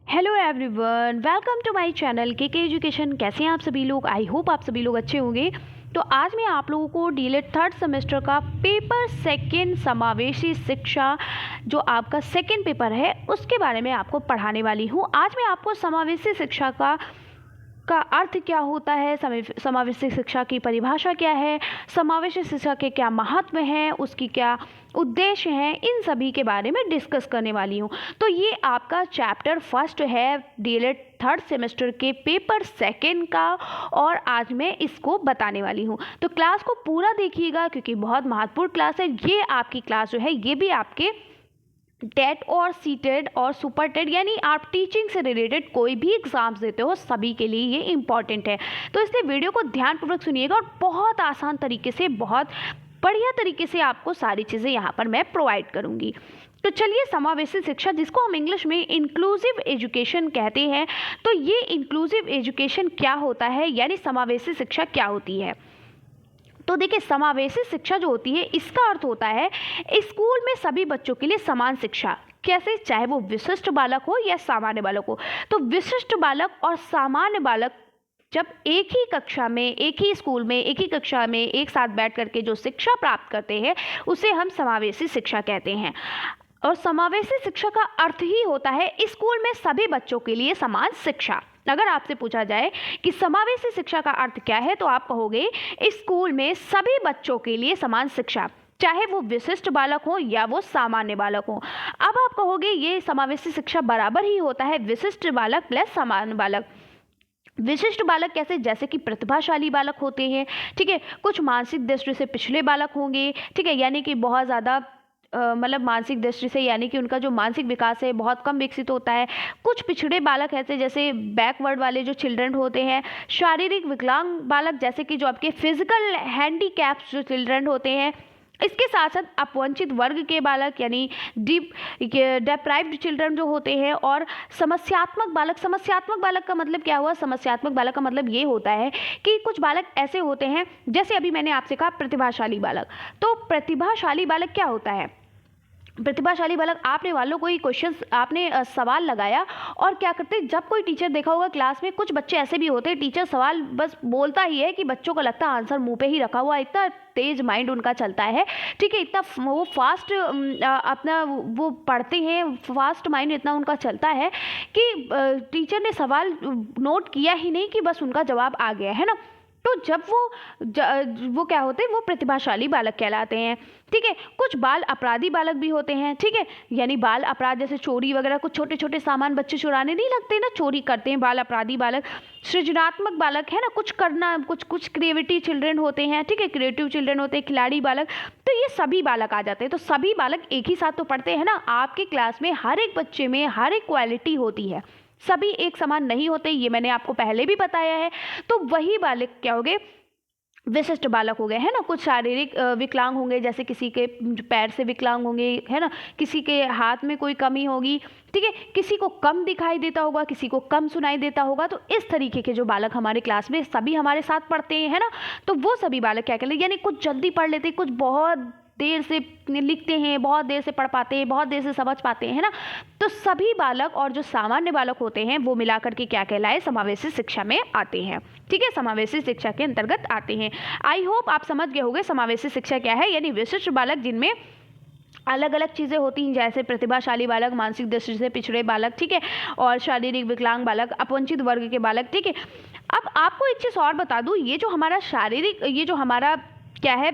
Hello everyone, welcome to my channel K education. कैसे हैं आप सभी लोग? आई होप आप सभी लोग अच्छे होंगे। तो आज मैं आप लोगों को डीएलएड थर्ड सेमेस्टर का पेपर सेकंड समावेशी शिक्षा जो आपका सेकंड पेपर है उसके बारे में आपको पढ़ाने वाली हूँ। आज मैं आपको समावेशी शिक्षा का अर्थ क्या होता है, समावेशी शिक्षा की परिभाषा क्या है, समावेशी शिक्षा के क्या महत्व हैं, उसकी क्या उद्देश्य हैं, इन सभी के बारे में डिस्कस करने वाली हूँ। तो ये आपका चैप्टर फर्स्ट है डीएलएड थर्ड सेमेस्टर के पेपर सेकंड का और आज मैं इसको बताने वाली हूँ। तो क्लास को पूरा देखिएगा क्योंकि बहुत महत्वपूर्ण क्लास है। ये आपकी क्लास जो है ये भी आपके टेट और सीटेड और सुपर टेट यानी आप टीचिंग से रिलेटेड कोई भी एग्जाम्स देते हो सभी के लिए ये इंपॉर्टेंट है। तो इसलिए वीडियो को ध्यानपूर्वक सुनिएगा और बहुत आसान तरीके से, बहुत बढ़िया तरीके से आपको सारी चीज़ें यहाँ पर मैं प्रोवाइड करूँगी। तो चलिए, समावेशी शिक्षा जिसको हम इंग्लिश में इंक्लूसिव एजुकेशन कहते हैं, तो ये इंक्लूसिव एजुकेशन क्या होता है यानी समावेशी शिक्षा क्या होती है। तो देखिए, समावेशी शिक्षा जो होती है इसका अर्थ होता है स्कूल में सभी बच्चों के लिए समान शिक्षा। कैसे? चाहे वो विशिष्ट बालक हो या सामान्य बालक हो। तो विशिष्ट बालक और सामान्य बालक जब एक ही कक्षा में, एक ही स्कूल में, एक ही कक्षा में एक साथ बैठ करके जो शिक्षा प्राप्त करते हैं उसे हम समावेशी शिक्षा कहते हैं। और समावेशी शिक्षा का अर्थ ही होता है स्कूल में सभी बच्चों के लिए समान शिक्षा। अगर आपसे पूछा जाए कि समावेशी शिक्षा का अर्थ क्या है तो आप कहोगे स्कूल में सभी बच्चों के लिए समान शिक्षा, चाहे वो विशिष्ट बालक हो या वो सामान्य बालक हो। अब आप कहोगे ये समावेशी शिक्षा बराबर ही होता है विशिष्ट बालक प्लस सामान्य बालक। विशिष्ट बालक कैसे? जैसे कि प्रतिभाशाली बालक होते हैं, ठीक है, कुछ मानसिक दृष्टि से पिछड़े बालक होंगे, ठीक है, यानी कि बहुत ज़्यादा मतलब मानसिक दृष्टि से यानी कि उनका जो मानसिक विकास है बहुत कम विकसित होता है। कुछ पिछड़े बालक ऐसे जैसे बैकवर्ड वाले जो चिल्ड्रन होते हैं। शारीरिक विकलांग बालक जैसे कि जो आपके फिजिकल हैंडीकैप्स जो चिल्ड्रन होते हैं। इसके साथ साथ अपवंचित वर्ग के बालक यानी डेप्राइव्ड चिल्ड्रन जो होते हैं। और समस्यात्मक बालक। समस्यात्मक बालक का मतलब क्या हुआ? समस्यात्मक बालक का मतलब ये होता है कि कुछ बालक ऐसे होते हैं, जैसे अभी मैंने आपसे कहा प्रतिभाशाली बालक। तो प्रतिभाशाली बालक क्या होता है? प्रतिभाशाली बालक, आपने वालों कोई क्वेश्चन, आपने सवाल लगाया और क्या करते, जब कोई टीचर देखा होगा क्लास में, कुछ बच्चे ऐसे भी होते हैं टीचर सवाल बस बोलता ही है कि बच्चों को लगता है आंसर मुंह पे ही रखा हुआ, इतना तेज माइंड उनका चलता है, ठीक है, इतना वो फास्ट अपना वो पढ़ते हैं, फास्ट माइंड इतना उनका चलता है कि टीचर ने सवाल नोट किया ही नहीं कि बस उनका जवाब आ गया है ना। तो जब वो क्या होते हैं, वो प्रतिभाशाली बालक कहलाते हैं, ठीक है। कुछ बाल अपराधी बालक भी होते हैं, ठीक है, यानी बाल अपराध जैसे चोरी वगैरह, कुछ छोटे छोटे सामान बच्चे चुराने नहीं लगते ना, चोरी करते हैं, बाल अपराधी बालक। सृजनात्मक बालक है ना, कुछ करना, कुछ क्रिएटिव चिल्ड्रन होते हैं, ठीक है, क्रिएटिव चिल्ड्रन होते हैं, खिलाड़ी बालक। तो ये सभी बालक आ जाते हैं। तो सभी बालक एक ही साथ तो पढ़ते हैं ना। आपके क्लास में हर एक बच्चे में हर एक क्वालिटी होती है, सभी एक समान नहीं होते, ये मैंने आपको पहले भी बताया है। तो वही बालक क्या हो गए? विशिष्ट बालक हो गए, है ना। कुछ शारीरिक विकलांग होंगे, जैसे किसी के पैर से विकलांग होंगे, है ना, किसी के हाथ में कोई कमी होगी, ठीक है, किसी को कम दिखाई देता होगा, किसी को कम सुनाई देता होगा। तो इस तरीके के जो बालक हमारे क्लास में सभी हमारे साथ पढ़ते हैं, है ना। तो वो सभी बालक क्या कहते हैं, यानी कुछ जल्दी पढ़ लेते हैं, कुछ बहुत देर से लिखते हैं, बहुत देर से पढ़ पाते हैं, बहुत देर से समझ पाते हैं, है ना। तो सभी बालक और जो सामान्य बालक होते हैं वो मिलाकर के क्या कहलाए? समावेशी शिक्षा में आते हैं, ठीक है, समावेशी शिक्षा के अंतर्गत आते हैं। आई होप आप समझ गए होंगे समावेशी शिक्षा क्या है। यानी विशिष्ट बालक जिनमें अलग अलग चीज़ें होती हैं, जैसे प्रतिभाशाली बालक, मानसिक दृष्टि से पिछड़े बालक, ठीक है, और शारीरिक विकलांग बालक, अपवंचित वर्ग के बालक, ठीक है। अब आपको एक चीज़ और बता दूँ, ये जो हमारा शारीरिक, ये जो हमारा क्या है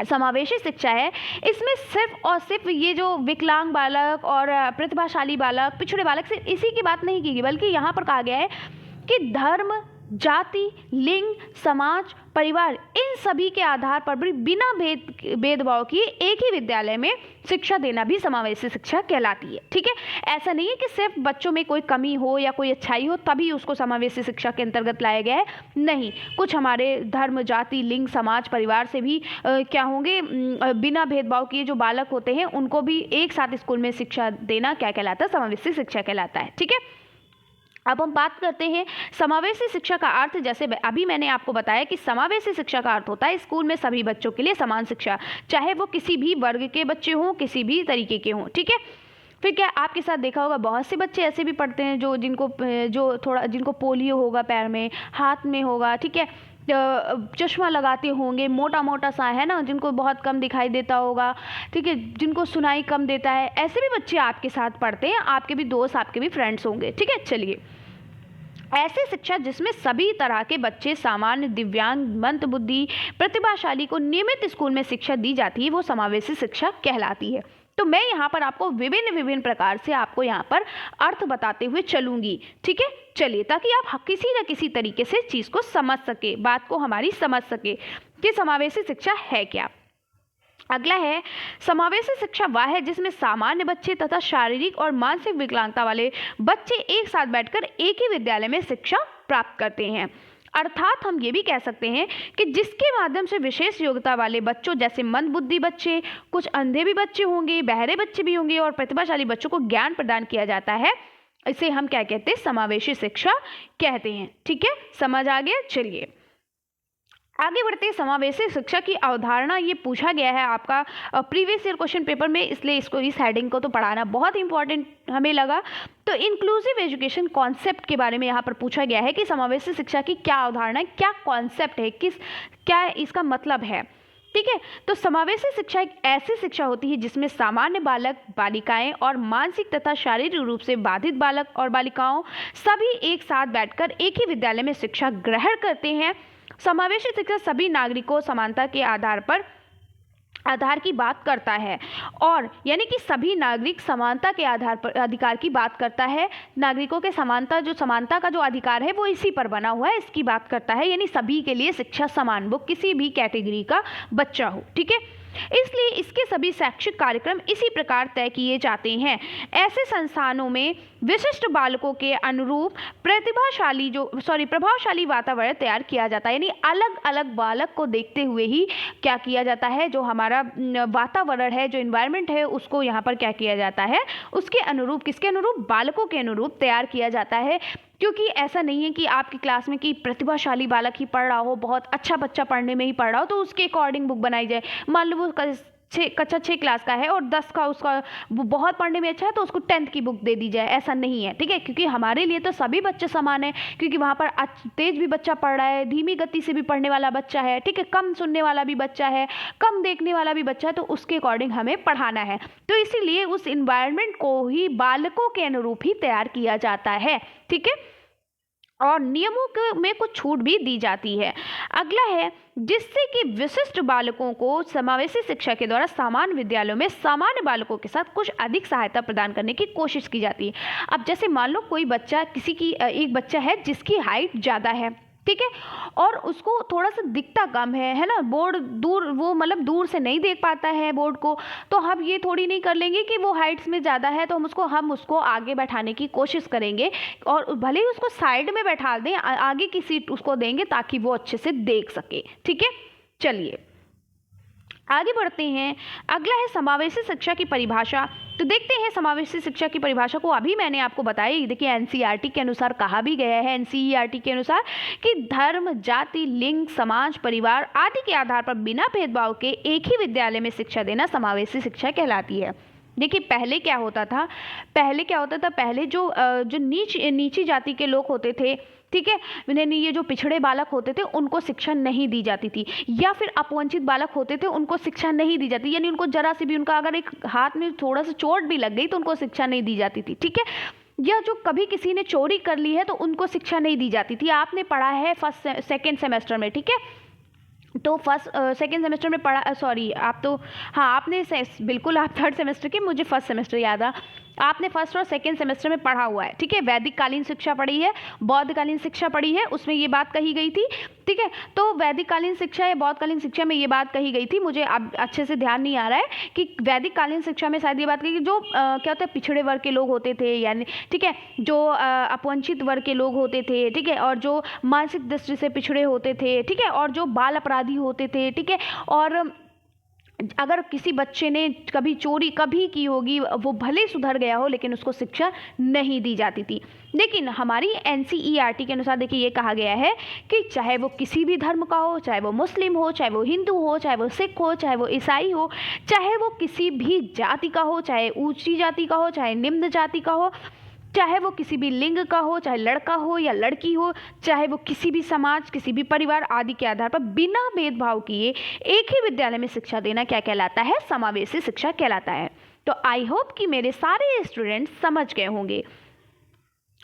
समावेशी शिक्षा है, इसमें सिर्फ और सिर्फ ये जो विकलांग बालक और प्रतिभाशाली बालक, पिछड़े बालक, सिर्फ इसी की बात नहीं की गई, बल्कि यहाँ पर कहा गया है कि धर्म, जाति, लिंग, समाज, परिवार, इन सभी के आधार पर भी बिना भेदभाव किए एक ही विद्यालय में शिक्षा देना भी समावेशी शिक्षा कहलाती है, ठीक है। ऐसा नहीं है कि सिर्फ बच्चों में कोई कमी हो या कोई अच्छाई हो तभी उसको समावेशी शिक्षा के अंतर्गत लाया गया है, नहीं। कुछ हमारे धर्म, जाति, लिंग, समाज, परिवार से भी क्या होंगे, बिना भेदभाव किए जो बालक होते हैं उनको भी एक साथ स्कूल में शिक्षा देना क्या कहलाता है? समावेशी शिक्षा कहलाता है, ठीक है। अब हम बात करते हैं समावेशी शिक्षा का अर्थ। जैसे अभी मैंने आपको बताया कि समावेशी शिक्षा का अर्थ होता है स्कूल में सभी बच्चों के लिए समान शिक्षा, चाहे वो किसी भी वर्ग के बच्चे हों, किसी भी तरीके के हों, ठीक है। फिर क्या आपके साथ देखा होगा बहुत से बच्चे ऐसे भी पढ़ते हैं जिनको पोलियो होगा, पैर में, हाथ में होगा, ठीक है, चश्मा लगाते होंगे, मोटा मोटा सा, है ना, जिनको बहुत कम दिखाई देता होगा, ठीक है, जिनको सुनाई कम देता है, ऐसे भी बच्चे आपके साथ पढ़ते हैं, आपके भी दोस्त, आपके भी फ्रेंड्स होंगे, ठीक है। चलिए, ऐसी शिक्षा जिसमें सभी तरह के बच्चे, सामान्य, दिव्यांग, मंदबुद्धि, प्रतिभाशाली को नियमित स्कूल में शिक्षा दी जाती है, वो समावेशी शिक्षा कहलाती है। तो मैं यहाँ पर आपको विभिन्न प्रकार से आपको यहाँ पर अर्थ बताते हुए चलूंगी, ठीक है। चलिए, ताकि आप किसी न किसी तरीके से चीज़ को समझ सके, बात को हमारी समझ सके कि समावेशी शिक्षा है क्या। अगला है, समावेशी शिक्षा वह है जिसमें सामान्य बच्चे तथा शारीरिक और मानसिक विकलांगता वाले बच्चे एक साथ बैठकर एक ही विद्यालय में शिक्षा प्राप्त करते हैं। अर्थात हम ये भी कह सकते हैं कि जिसके माध्यम से विशेष योग्यता वाले बच्चों, जैसे मंदबुद्धि बच्चे, कुछ अंधे भी बच्चे होंगे, बहरे बच्चे भी होंगे, और प्रतिभाशाली बच्चों को ज्ञान प्रदान किया जाता है, इसे हम क्या कहते हैं, समावेशी शिक्षा कहते हैं, ठीक है। समझ आ गया। चलिए आगे बढ़ते हैं। समावेशी शिक्षा की अवधारणा, ये पूछा गया है आपका प्रीवियस ईयर क्वेश्चन पेपर में, इसलिए इसको, इस हेडिंग को तो पढ़ाना बहुत इंपॉर्टेंट हमें लगा। तो इंक्लूसिव एजुकेशन कॉन्सेप्ट के बारे में यहाँ पर पूछा गया है कि समावेशी शिक्षा की क्या अवधारणा है, क्या कॉन्सेप्ट है, क्या इसका मतलब है, ठीक है। तो समावेशी शिक्षा एक ऐसी शिक्षा होती है जिसमें सामान्य बालक, बालिकाएं और मानसिक तथा शारीरिक रूप से बाधित बालक और बालिकाओं सभी एक साथ बैठकर एक ही विद्यालय में शिक्षा ग्रहण करते हैं। समावेशी शिक्षा सभी नागरिकों समानता के आधार की बात करता है, और यानी कि सभी नागरिक समानता के आधार पर अधिकार की बात करता है। नागरिकों के समानता का जो अधिकार है वो इसी पर बना हुआ है, इसकी बात करता है, यानी सभी के लिए शिक्षा समान, वो किसी भी कैटेगरी का बच्चा हो, ठीक है। इसलिए इसके सभी शैक्षिक कार्यक्रम इसी प्रकार तय किए जाते हैं। ऐसे संस्थानों में विशिष्ट बालकों के अनुरूप प्रभावशाली वातावरण तैयार किया जाता है, यानी अलग अलग बालक को देखते हुए ही क्या किया जाता है, जो हमारा वातावरण है, जो इन्वायरमेंट है, उसको यहाँ पर क्या किया जाता है, उसके अनुरूप, किसके अनुरूप, बालकों के अनुरूप तैयार किया जाता है। क्योंकि ऐसा नहीं है कि आपकी क्लास में कि प्रतिभाशाली बालक ही पढ़ रहा हो, बहुत अच्छा बच्चा पढ़ने में ही पढ़ रहा हो, तो उसके अकॉर्डिंग बुक बनाई जाए। मान लो वो कक्षा 6 क्लास का है और 10 का उसका वो बहुत पढ़ने में अच्छा है, तो उसको 10th की बुक दे दी जाए, ऐसा नहीं है, ठीक है। क्योंकि हमारे लिए तो सभी बच्चे समान है, क्योंकि वहाँ पर तेज भी बच्चा पढ़ रहा है, धीमी गति से भी पढ़ने वाला बच्चा है, ठीक है, कम सुनने वाला भी बच्चा है, कम देखने वाला भी बच्चा है, तो उसके अकॉर्डिंग हमें पढ़ाना है। तो इसीलिए उस इन्वायरमेंट को ही बालकों के अनुरूप ही तैयार किया जाता है, ठीक है, और नियमों में कुछ छूट भी दी जाती है। अगला है, जिससे कि विशिष्ट बालकों को समावेशी शिक्षा के द्वारा सामान्य विद्यालयों में सामान्य बालकों के साथ कुछ अधिक सहायता प्रदान करने की कोशिश की जाती है। अब जैसे मान लो कोई बच्चा, एक बच्चा है जिसकी हाइट ज़्यादा है, ठीक है, और उसको थोड़ा सा दिखता कम है ना, बोर्ड दूर, वो मतलब दूर से नहीं देख पाता है बोर्ड को, तो हम ये थोड़ी नहीं कर लेंगे कि वो हाइट्स में ज़्यादा है तो हम उसको आगे बैठाने की कोशिश करेंगे, और भले ही उसको साइड में बैठा दें, आगे की सीट उसको देंगे ताकि वो अच्छे से देख सके, ठीक है। चलिए आगे बढ़ते हैं। अगला है समावेशी शिक्षा की परिभाषा। तो देखते हैं समावेशी शिक्षा की परिभाषा को, अभी मैंने आपको बताया, देखिए एनसीईआरटी के अनुसार कहा भी गया है, एनसीईआरटी के अनुसार कि धर्म, जाति, लिंग, समाज, परिवार आदि के आधार पर बिना भेदभाव के एक ही विद्यालय में शिक्षा देना समावेशी शिक्षा कहलाती है। देखिए पहले क्या होता था, पहले जो नीची जाति के लोग होते थे, ठीक है, यानी ये जो पिछड़े बालक होते थे उनको शिक्षा नहीं दी जाती थी, या फिर अपवंचित बालक होते थे उनको शिक्षा नहीं दी जाती, यानी उनको जरा सी भी, उनका अगर एक हाथ में थोड़ा सा चोट भी लग गई तो उनको शिक्षा नहीं दी जाती थी, ठीक है। या जो कभी किसी ने चोरी कर ली है तो उनको शिक्षा नहीं दी जाती थी। आपने पढ़ा है सेकेंड सेमेस्टर में, ठीक है, तो सेकेंड सेमेस्टर में पढ़ा, सॉरी आप तो, हाँ आपने बिल्कुल, आप थर्ड सेमेस्टर के, मुझे फर्स्ट सेमेस्टर याद आ, आपने फर्स्ट और सेकेंड सेमेस्टर में पढ़ा हुआ है, ठीक है। वैदिक कालीन शिक्षा पढ़ी है, बौद्ध कालीन शिक्षा पढ़ी है, उसमें ये बात कही गई थी, ठीक है। तो वैदिक कालीन शिक्षा या बौद्ध कालीन शिक्षा में ये बात कही गई थी, मुझे अब अच्छे से ध्यान नहीं आ रहा है कि वैदिक कालीन शिक्षा में शायद ये बात कही कि जो क्या होता है, पिछड़े वर्ग के लोग होते थे, यानी ठीक है, जो अपवंचित वर्ग के लोग होते थे, ठीक है, और जो मानसिक दृष्टि से पिछड़े होते थे, ठीक है, और जो बाल अपराधी होते थे, ठीक है, और अगर किसी बच्चे ने कभी चोरी कभी की होगी, वो भले सुधर गया हो, लेकिन उसको शिक्षा नहीं दी जाती थी। लेकिन हमारी NCERT के अनुसार देखिए ये कहा गया है कि चाहे वो किसी भी धर्म का हो, चाहे वो मुस्लिम हो, चाहे वो हिंदू हो, चाहे वो सिख हो, चाहे वो ईसाई हो, चाहे वो किसी भी जाति का हो, चाहे ऊंची जाति का हो, चाहे निम्न जाति का हो, चाहे वो किसी भी लिंग का हो, चाहे लड़का हो या लड़की हो, चाहे वो किसी भी समाज, किसी भी परिवार आदि के आधार पर बिना भेदभाव किए एक ही विद्यालय में शिक्षा देना क्या कहलाता है? समावेशी शिक्षा कहलाता है। तो आई होप कि मेरे सारे स्टूडेंट्स समझ गए होंगे।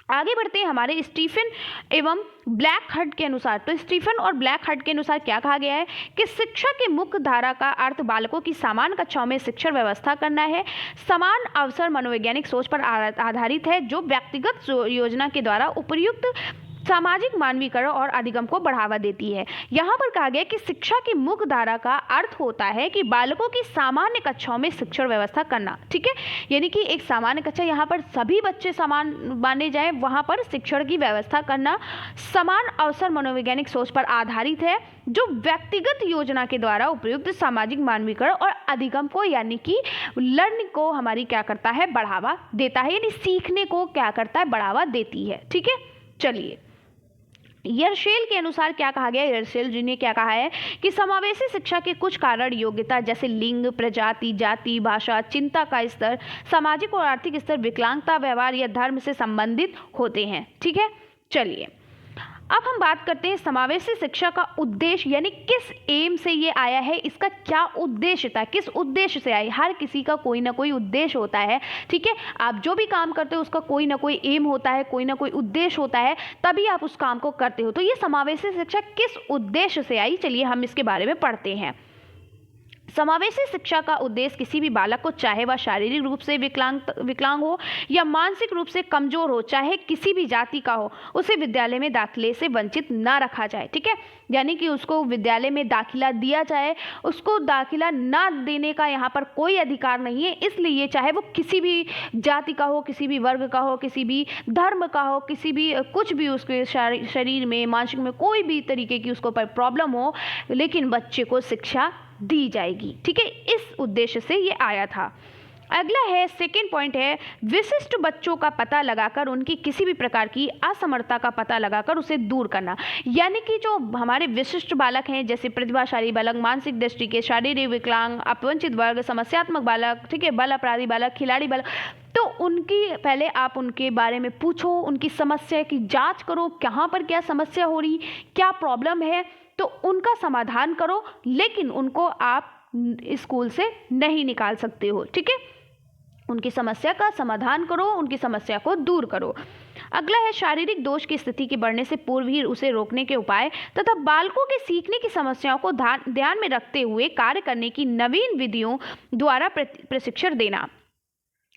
आगे बढ़ते हैं हमारे स्टीफन एवं ब्लैक हर्ट के अनुसार। तो स्टीफन और ब्लैक हर्ट के अनुसार क्या कहा गया है कि शिक्षा की मुख्य धारा का अर्थ बालकों की समान कक्षाओं में शिक्षण व्यवस्था करना है, समान अवसर मनोवैज्ञानिक सोच पर आधारित है, जो व्यक्तिगत योजना के द्वारा उपयुक्त सामाजिक मानवीकरण और अधिगम को बढ़ावा देती है। यहाँ पर कहा गया कि शिक्षा की मुख्य धारा का अर्थ होता है कि बालकों की सामान्य कक्षाओं में शिक्षण व्यवस्था करना। ठीक है, यानी कि एक सामान्य कक्षा, यहाँ पर सभी बच्चे समान माने जाए, वहाँ पर शिक्षण की व्यवस्था करना समान अवसर मनोवैज्ञानिक सोच पर आधारित है, जो व्यक्तिगत योजना के द्वारा उपयुक्त सामाजिक मानवीकरण और अधिगम को यानी कि लर्निंग को हमारी क्या करता है? बढ़ावा देता है, यानी सीखने को क्या करता है? बढ़ावा देती है। ठीक है, चलिए यर्शेल के अनुसार क्या कहा गया? यर्शेल जी ने क्या कहा है कि समावेशी शिक्षा के कुछ कारण योग्यता जैसे लिंग, प्रजाति, जाति, भाषा, चिंता का स्तर, सामाजिक और आर्थिक स्तर, विकलांगता, व्यवहार या धर्म से संबंधित होते हैं। ठीक है, चलिए अब हम बात करते हैं समावेशी शिक्षा का उद्देश्य, यानी किस एम से ये आया है, इसका क्या उद्देश्य था, किस उद्देश्य से आई। हर किसी का कोई ना कोई उद्देश्य होता है। ठीक है, आप जो भी काम करते हो उसका कोई ना कोई एम होता है, कोई ना कोई उद्देश्य होता है, तभी आप उस काम को करते हो। तो ये समावेशी शिक्षा किस उद्देश्य से आई, चलिए हम इसके बारे में पढ़ते हैं। समावेशी शिक्षा का उद्देश्य किसी भी बालक को, चाहे वह शारीरिक रूप से विकलांग हो या मानसिक रूप से कमजोर हो, चाहे किसी भी जाति का हो, उसे विद्यालय में दाखिले से वंचित ना रखा जाए। ठीक है, यानी कि उसको विद्यालय में दाखिला दिया जाए, उसको दाखिला ना देने का यहाँ पर कोई अधिकार नहीं है। इसलिए चाहे वो किसी भी जाति का हो, किसी भी वर्ग का हो, किसी भी धर्म का हो, किसी भी कुछ भी उसके शरीर में, मानसिक में कोई भी तरीके की उसको प्रॉब्लम हो, लेकिन बच्चे को शिक्षा दी जाएगी। ठीक है, इस उद्देश्य से ये आया था। अगला है, सेकेंड पॉइंट है, विशिष्ट बच्चों का पता लगाकर उनकी किसी भी प्रकार की असमर्थता का पता लगाकर उसे दूर करना। यानी कि जो हमारे विशिष्ट बालक हैं, जैसे प्रतिभाशाली बालक, मानसिक दृष्टि के, शारीरिक विकलांग, अपवंचित वर्ग, समस्यात्मक बालक, ठीक है, बल अपराधी बालक, खिलाड़ी बालक, तो उनकी पहले आप उनके बारे में पूछो, उनकी समस्या की जांच करो, कहाँ पर क्या समस्या हो रही, क्या प्रॉब्लम है, तो उनका समाधान करो, लेकिन उनको आप स्कूल से नहीं निकाल सकते हो। ठीक है, उनकी समस्या का समाधान करो, उनकी समस्या को दूर करो। अगला है, शारीरिक दोष की स्थिति के बढ़ने से पूर्व ही उसे रोकने के उपाय तथा बालकों के सीखने की समस्याओं को ध्यान में रखते हुए कार्य करने की नवीन विधियों द्वारा प्रशिक्षण देना।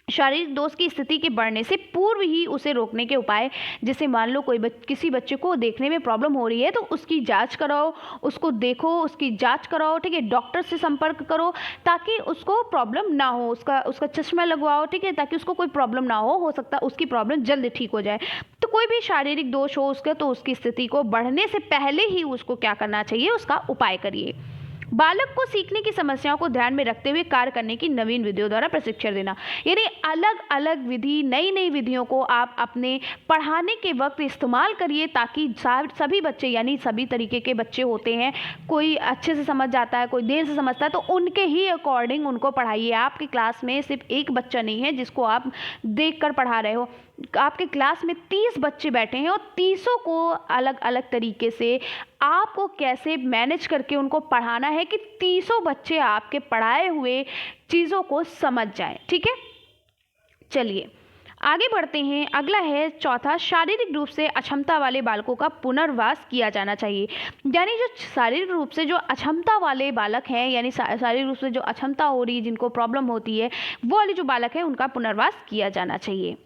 शारीरिक दोष की स्थिति के बढ़ने से पूर्व ही उसे रोकने के उपाय, जैसे मान लो कोई किसी बच्चे को देखने में प्रॉब्लम हो रही है, तो उसकी जांच कराओ, उसको देखो, उसकी जांच कराओ। ठीक है, डॉक्टर से संपर्क करो ताकि उसको प्रॉब्लम ना हो, उसका चश्मा लगवाओ। ठीक है, ताकि उसको कोई प्रॉब्लम ना हो सकता उसकी प्रॉब्लम जल्द ठीक हो जाए। तो कोई भी शारीरिक दोष हो उसका, तो उसकी स्थिति को बढ़ने से पहले ही उसको क्या करना चाहिए, उसका उपाय करिए। बालक को सीखने की समस्याओं को ध्यान में रखते हुए कार्य करने की नवीन विधियों द्वारा प्रशिक्षण देना। यानी अलग अलग विधि, नई नई विधियों को आप अपने पढ़ाने के वक्त इस्तेमाल करिए, ताकि सभी बच्चे, यानी सभी तरीके के बच्चे होते हैं, कोई अच्छे से समझ जाता है, कोई देर से समझता है, तो उनके ही अकॉर्डिंग उनको पढ़ाइए। आपकी क्लास में सिर्फ एक बच्चा नहीं है जिसको आप देख कर पढ़ा रहे हो, आपके क्लास में 30 बच्चे बैठे हैं और 30 को अलग अलग तरीके से आपको कैसे मैनेज करके उनको पढ़ाना है कि 30 बच्चे आपके पढ़ाए हुए चीज़ों को समझ जाए। ठीक है, चलिए आगे बढ़ते हैं। अगला है, चौथा, शारीरिक रूप से अक्षमता वाले बालकों का पुनर्वास किया जाना चाहिए। यानी जो शारीरिक रूप से जो अक्षमता वाले बालक हैं, यानी शारीरिक रूप से जो अक्षमता हो रही है, जिनको प्रॉब्लम होती है, वो वाले जो बालक हैं उनका पुनर्वास किया जाना चाहिए।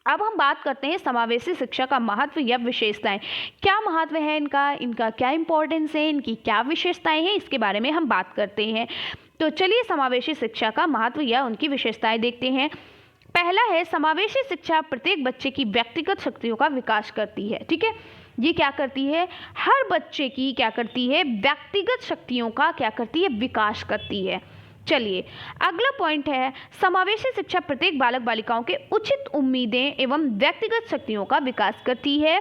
अब हम बात करते हैं समावेशी शिक्षा का महत्व या विशेषताएं। क्या महत्व है इनका क्या इंपॉर्टेंस है, इनकी क्या विशेषताएं हैं, इसके बारे में हम बात करते हैं। तो चलिए समावेशी शिक्षा का महत्व या उनकी विशेषताएं देखते हैं। पहला है, समावेशी शिक्षा प्रत्येक बच्चे की व्यक्तिगत शक्तियों का विकास करती है। ठीक है, ये क्या करती है, हर बच्चे की क्या करती है, व्यक्तिगत शक्तियों का क्या करती है, विकास करती है। चलिए अगला पॉइंट है, समावेशी शिक्षा प्रत्येक बालक बालिकाओं के उचित उम्मीदें एवं व्यक्तिगत शक्तियों का विकास करती है।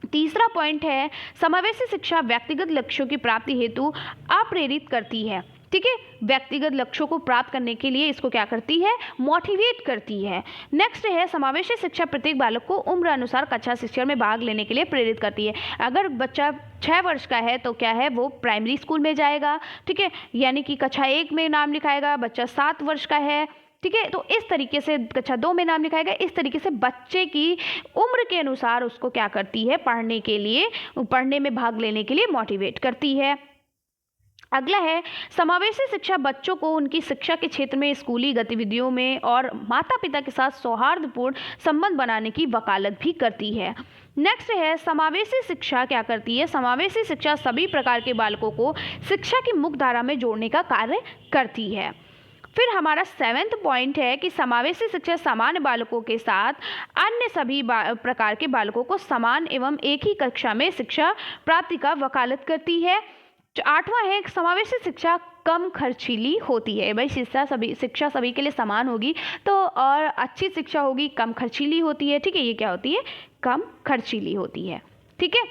तीसरा पॉइंट है, समावेशी शिक्षा व्यक्तिगत लक्ष्यों की प्राप्ति हेतु अप्रेरित करती है। ठीक है, व्यक्तिगत लक्ष्यों को प्राप्त करने के लिए इसको क्या करती है, मोटिवेट करती है। नेक्स्ट है, समावेशी शिक्षा प्रत्येक बालक को उम्र अनुसार कक्षा शिक्षा में भाग लेने के लिए प्रेरित करती है। अगर बच्चा 6 वर्ष का है तो क्या है, वो प्राइमरी स्कूल में जाएगा। ठीक है, यानी कि कक्षा 1 में नाम लिखाएगा। बच्चा 7 वर्ष का है, ठीक है, तो इस तरीके से कक्षा 2 में नाम लिखाएगा। इस तरीके से बच्चे की उम्र के अनुसार उसको क्या करती है, पढ़ने के लिए, पढ़ने में भाग लेने के लिए मोटिवेट करती है। अगला है, समावेशी शिक्षा बच्चों को उनकी शिक्षा के क्षेत्र में, स्कूली गतिविधियों में और माता पिता के साथ सौहार्दपूर्ण संबंध बनाने की वकालत भी करती है। नेक्स्ट है, समावेशी शिक्षा क्या करती है, समावेशी शिक्षा सभी प्रकार के बालकों को शिक्षा की मुख्य धारा में जोड़ने का कार्य करती है। फिर हमारा 7वां पॉइंट है कि समावेशी शिक्षा सामान्य बालकों के साथ अन्य सभी प्रकार के बालकों को समान एवं एक ही कक्षा में शिक्षा प्राप्ति का वकालत करती है। 8वां है, समावेशी शिक्षा कम खर्चीली होती है। भाई शिक्षा सभी के लिए समान होगी तो और अच्छी शिक्षा होगी, कम खर्चीली होती है। ठीक है, ये क्या होती है, कम खर्चीली होती है। ठीक है,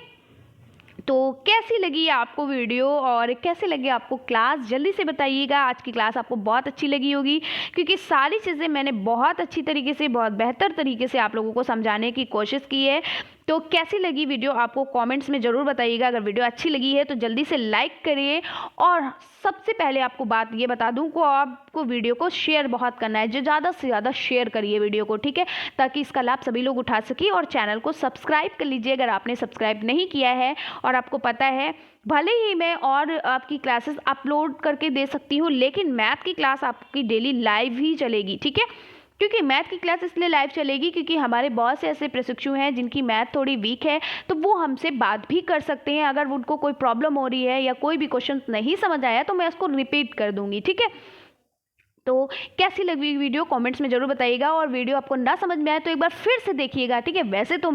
तो कैसी लगी आपको वीडियो और कैसे लगी आपको क्लास, जल्दी से बताइएगा। आज की क्लास आपको बहुत अच्छी लगी होगी क्योंकि सारी चीज़ें मैंने बहुत अच्छी तरीके से, बहुत बेहतर तरीके से आप लोगों को समझाने की कोशिश की है। तो कैसी लगी वीडियो आपको कमेंट्स में ज़रूर बताइएगा। अगर वीडियो अच्छी लगी है तो जल्दी से लाइक करिए और सबसे पहले आपको बात ये बता दूं को आपको वीडियो को शेयर बहुत करना है, जो ज़्यादा से ज़्यादा शेयर करिए वीडियो को, ठीक है, ताकि इसका लाभ सभी लोग उठा सकें। और चैनल को सब्सक्राइब कर लीजिए अगर आपने सब्सक्राइब नहीं किया है। और आपको पता है, भले ही मैं और आपकी क्लासेस अपलोड करके दे सकती हूँ, लेकिन मैथ की क्लास आपकी डेली लाइव ही चलेगी। ठीक है, क्योंकि मैथ की क्लास इसलिए लाइव चलेगी क्योंकि हमारे बहुत से ऐसे प्रशिक्षु हैं जिनकी मैथ थोड़ी वीक है, तो वो हमसे बात भी कर सकते हैं। अगर उनको कोई प्रॉब्लम हो रही है या कोई भी क्वेश्चन नहीं समझ आया तो मैं उसको रिपीट कर दूंगी। ठीक है, तो कैसी लगी वीडियो कमेंट्स में ज़रूर बताइएगा। और वीडियो आपको ना समझ में आए तो एक बार फिर से देखिएगा। ठीक है, वैसे तो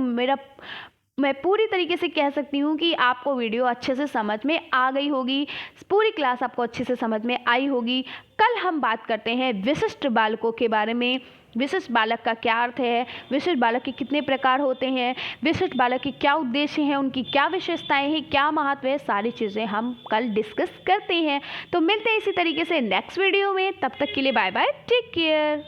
मैं पूरी तरीके से कह सकती हूँ कि आपको वीडियो अच्छे से समझ में आ गई होगी, पूरी क्लास आपको अच्छे से समझ में आई होगी। कल हम बात करते हैं विशिष्ट बालकों के बारे में। विशिष्ट बालक का क्या अर्थ है, विशिष्ट बालक के कितने प्रकार होते हैं, विशिष्ट बालक के क्या उद्देश्य हैं, उनकी क्या विशेषताएं हैं, क्या महत्व है, सारी चीज़ें हम कल डिस्कस करते हैं। तो मिलते हैं इसी तरीके से नेक्स्ट वीडियो में। तब तक के लिए बाय बाय, टेक केयर।